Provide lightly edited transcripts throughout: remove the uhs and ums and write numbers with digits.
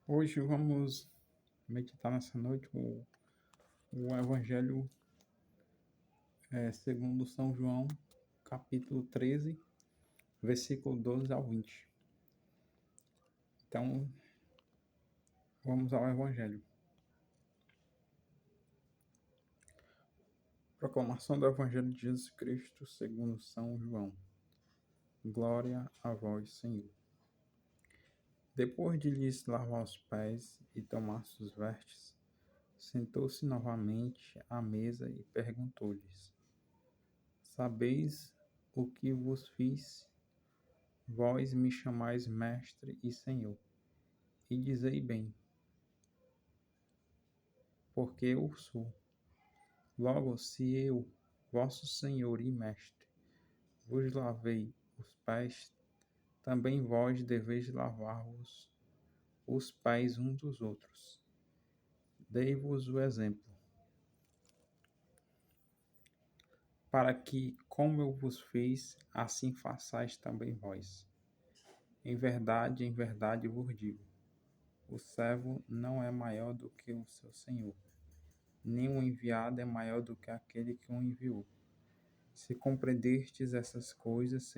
Hoje vamos meditar nessa noite o Evangelho segundo São João, capítulo 13, versículo 12 ao 20. Então, vamos ao Evangelho. Proclamação do Evangelho de Jesus Cristo segundo São João. Glória a vós, Senhor. Depois de lhes lavar os pés e tomar suas vestes, sentou-se novamente à mesa e perguntou-lhes: Sabeis o que vos fiz? Vós me chamais Mestre e Senhor, e dizei bem, porque eu sou. Logo, se eu, vosso Senhor e Mestre, vos lavei os pés, também vós deveis lavar-vos os pés uns dos outros. Dei-vos o exemplo, para que, como eu vos fiz, assim façais também vós. Em verdade vos digo, o servo não é maior do que o seu Senhor, nem o enviado é maior do que aquele que o enviou. Se compreenderdes essas coisas,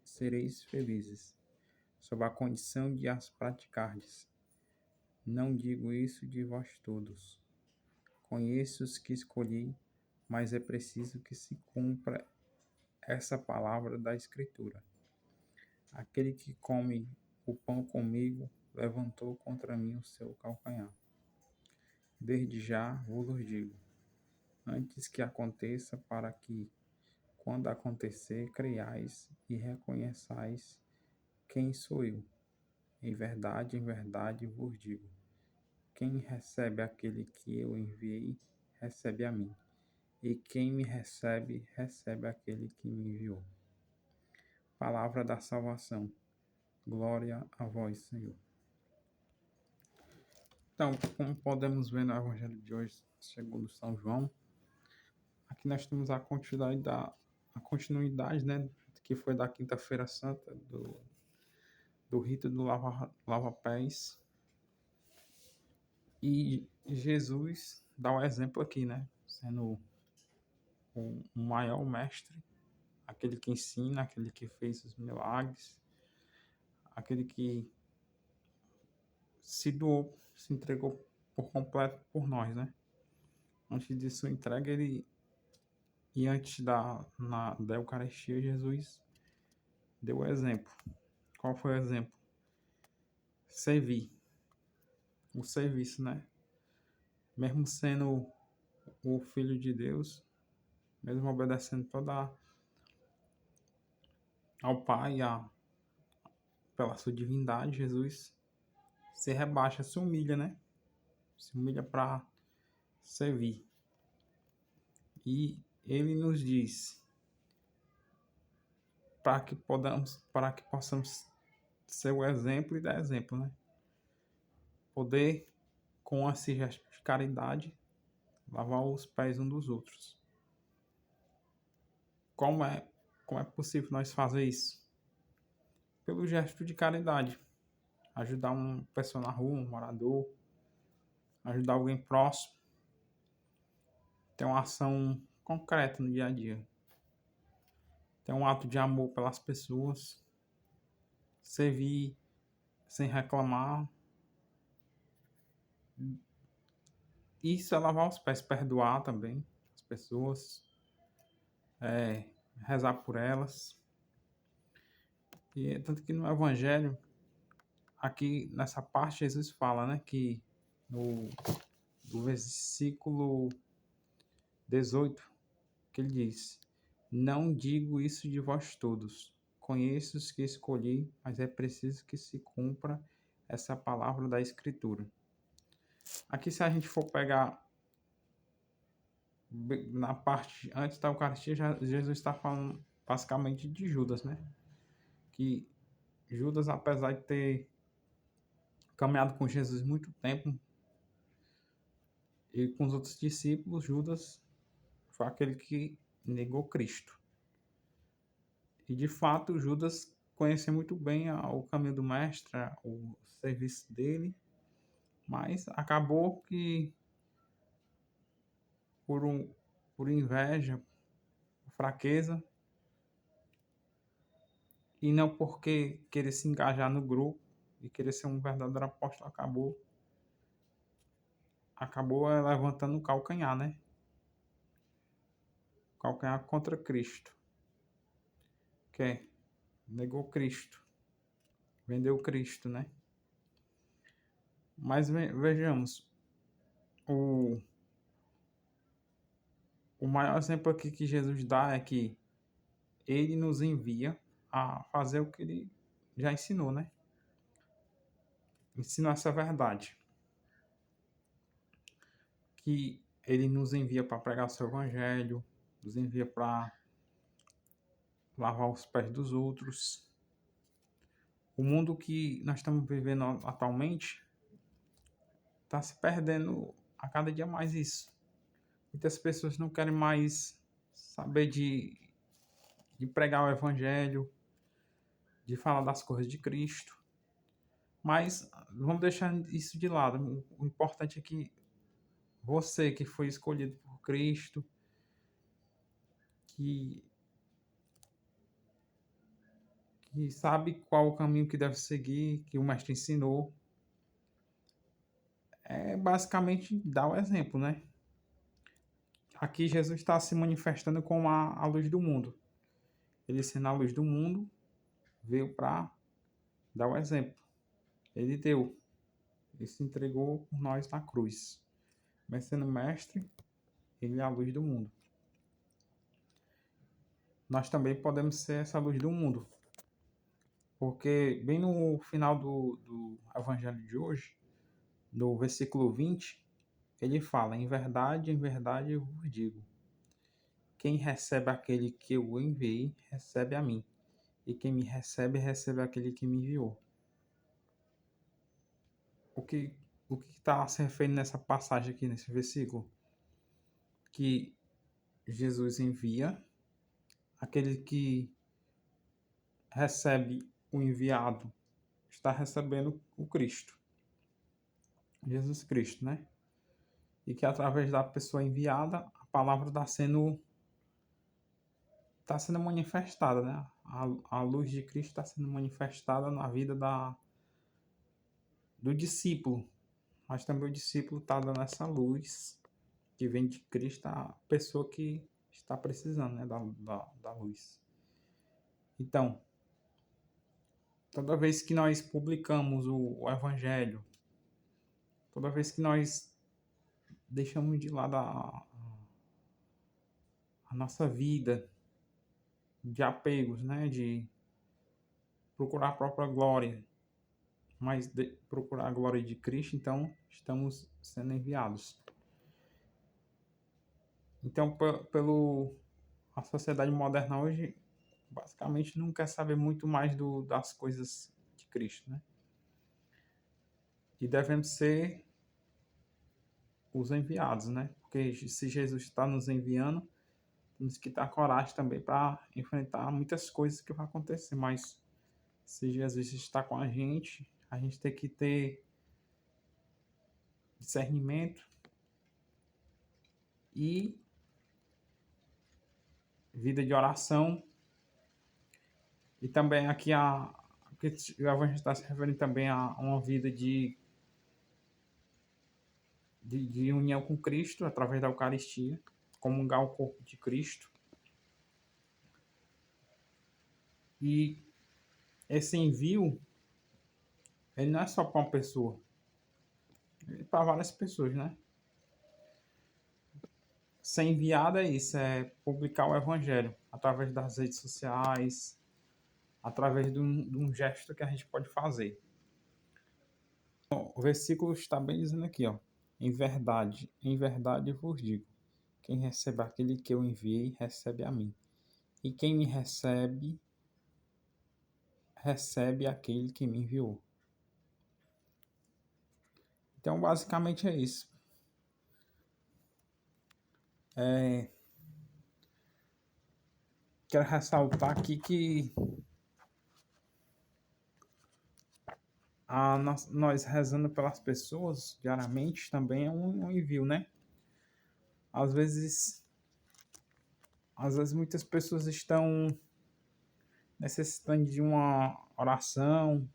sereis felizes, sob a condição de as praticardes. Não digo isso de vós todos. Conheço os que escolhi, mas é preciso que se cumpra essa palavra da Escritura. Aquele que come o pão comigo levantou contra mim o seu calcanhar. Desde já vos digo, antes que aconteça, para que, quando acontecer, creiais e reconheçais quem sou eu. Em verdade vos digo, quem recebe aquele que eu enviei, recebe a mim. E quem me recebe, recebe aquele que me enviou. Palavra da salvação. Glória a vós, Senhor. Então, como podemos ver no Evangelho de hoje, segundo São João, aqui nós temos a continuidade, né, que foi da Quinta-feira Santa, do rito do lava-pés. E Jesus dá o exemplo aqui, né, sendo o maior mestre, aquele que ensina, aquele que fez os milagres, aquele que se doou, se entregou por completo por nós, né? Antes de sua entrega, antes da Eucaristia, Jesus deu o exemplo. Qual foi o exemplo? Servir. O serviço, né? Mesmo sendo o Filho de Deus, mesmo obedecendo toda ao Pai, pela sua divindade, Jesus se rebaixa, se humilha, né? Se humilha para servir. E ele nos diz para que possamos ser o exemplo e dar exemplo, né? Poder, com esse gesto de caridade, lavar os pés uns dos outros. Como é possível nós fazer isso? Pelo gesto de caridade. Ajudar uma pessoa na rua, um morador, ajudar alguém próximo. Ter uma ação concreta no dia a dia. Ter um ato de amor pelas pessoas. Servir sem reclamar. Isso é lavar os pés, perdoar também as pessoas, rezar por elas. E tanto que no Evangelho, aqui nessa parte, Jesus fala, né, que do versículo 18, que ele diz: Não digo isso de vós todos, conheço os que escolhi, mas é preciso que se cumpra essa palavra da Escritura. Aqui, se a gente for pegar na parte antes da Eucaristia, Jesus está falando basicamente de Judas, né? Que Judas, apesar de ter caminhado com Jesus muito tempo e com os outros discípulos, Judas foi aquele que negou Cristo. E de fato, Judas conhecia muito bem o caminho do Mestre, o serviço dele, Mas acabou que por, por inveja, fraqueza, e não porque querer se engajar no grupo e querer ser um verdadeiro apóstolo, acabou levantando o calcanhar, né? O calcanhar contra Cristo, que é, negou Cristo, vendeu Cristo, né? Mas vejamos, o, o maior exemplo aqui que Jesus dá é que ele nos envia a fazer o que ele já ensinou, né? Ensinou essa verdade. Que ele nos envia para pregar o seu evangelho, nos envia para lavar os pés dos outros. O mundo que nós estamos vivendo atualmente está se perdendo a cada dia mais isso. Muitas pessoas não querem mais saber de pregar o evangelho, de falar das coisas de Cristo. Mas vamos deixar isso de lado. O importante é que você que foi escolhido por Cristo, que sabe qual o caminho que deve seguir, que o mestre ensinou, é basicamente dar o exemplo, né? Aqui Jesus está se manifestando como a luz do mundo. Ele sendo a luz do mundo, veio para dar o exemplo. Ele deu. Ele se entregou por nós na cruz. Mas sendo mestre, ele é a luz do mundo. Nós também podemos ser essa luz do mundo. Porque bem no final do evangelho de hoje, no versículo 20, ele fala, em verdade eu vos digo, quem recebe aquele que eu enviei, recebe a mim. E quem me recebe, recebe aquele que me enviou. O que está se referindo nessa passagem aqui, nesse versículo? Que Jesus envia, aquele que recebe o enviado está recebendo o Cristo, Jesus Cristo, né? E que através da pessoa enviada, a palavra está sendo manifestada, né? A luz de Cristo está sendo manifestada na vida do discípulo. Mas também o discípulo está dando essa luz que vem de Cristo à pessoa que está precisando, né? Da luz. Então, toda vez que nós publicamos o Evangelho, toda vez que nós deixamos de lado a nossa vida de apegos, né? De procurar a própria glória, mas de procurar a glória de Cristo, então estamos sendo enviados. Então, a sociedade moderna hoje basicamente não quer saber muito mais das coisas de Cristo, né? E devemos ser os enviados, né? Porque se Jesus está nos enviando, temos que dar coragem também para enfrentar muitas coisas que vão acontecer, mas se Jesus está com a gente tem que ter discernimento e vida de oração. E também aqui o Evangelho está se referindo também a uma vida de união com Cristo através da Eucaristia, comungar o corpo de Cristo. E esse envio, ele não é só para uma pessoa, ele é para várias pessoas, né? Ser enviado é isso, é publicar o Evangelho através das redes sociais, através de um gesto que a gente pode fazer. O versículo está bem dizendo aqui, ó, em verdade vos digo, quem recebe aquele que eu enviei, recebe a mim. E quem me recebe, recebe aquele que me enviou. Então, basicamente é isso. Quero ressaltar aqui que Nós rezando pelas pessoas diariamente também é um envio, né? Às vezes, às vezes muitas pessoas estão necessitando de uma oração,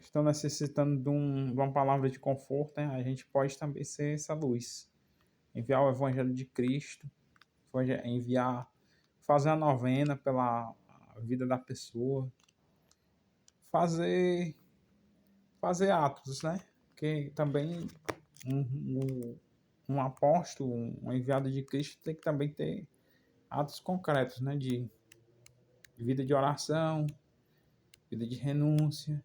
estão necessitando de uma palavra de conforto, né? A gente pode também ser essa luz, enviar o Evangelho de Cristo, enviar, fazer a novena pela vida da pessoa, fazer, fazer atos, né? Porque também um, um, um apóstolo, um enviado de Cristo tem que também ter atos concretos, né? De vida de oração, vida de renúncia,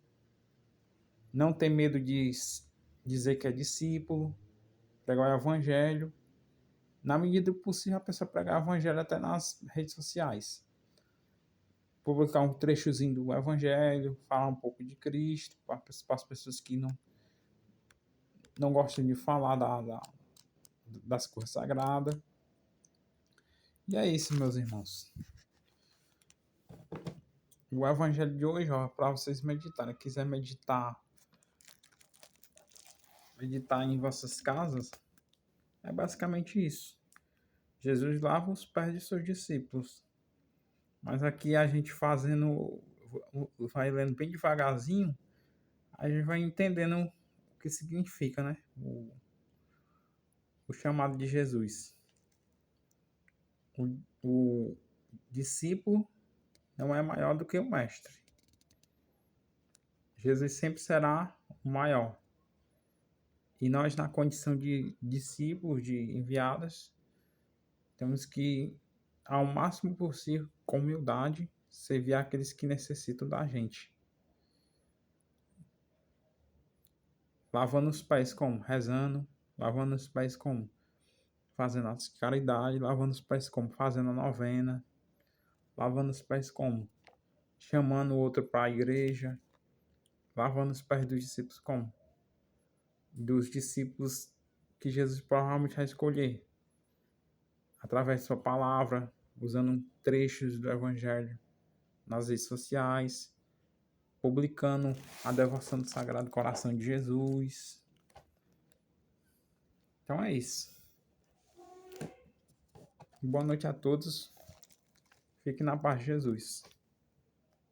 não ter medo de dizer que é discípulo, pregar o evangelho. Na medida do possível, a pessoa pregar o evangelho até nas redes sociais. Publicar um trechozinho do evangelho, falar um pouco de Cristo, para as pessoas que não gostam de falar das coisas sagradas. E é isso, meus irmãos. O evangelho de hoje, ó, para vocês meditarem. Quiser meditar em vossas casas, é basicamente isso. Jesus lava os pés de seus discípulos. Mas aqui a gente fazendo, vai lendo bem devagarzinho, a gente vai entendendo o que significa, né? O chamado de Jesus. O discípulo não é maior do que o mestre. Jesus sempre será o maior. E nós, na condição de discípulos, de enviados, temos que, ao máximo possível, com humildade, servir aqueles que necessitam da gente. Lavando os pés como? Rezando. Lavando os pés como? Fazendo atos de caridade. Lavando os pés como? Fazendo a novena. Lavando os pés como? Chamando o outro para a igreja. Lavando os pés dos discípulos como? Dos discípulos que Jesus provavelmente vai escolher. Através de sua palavra, usando trechos do Evangelho nas redes sociais, publicando a devoção do Sagrado Coração de Jesus. Então é isso. Boa noite a todos. Fique na paz de Jesus.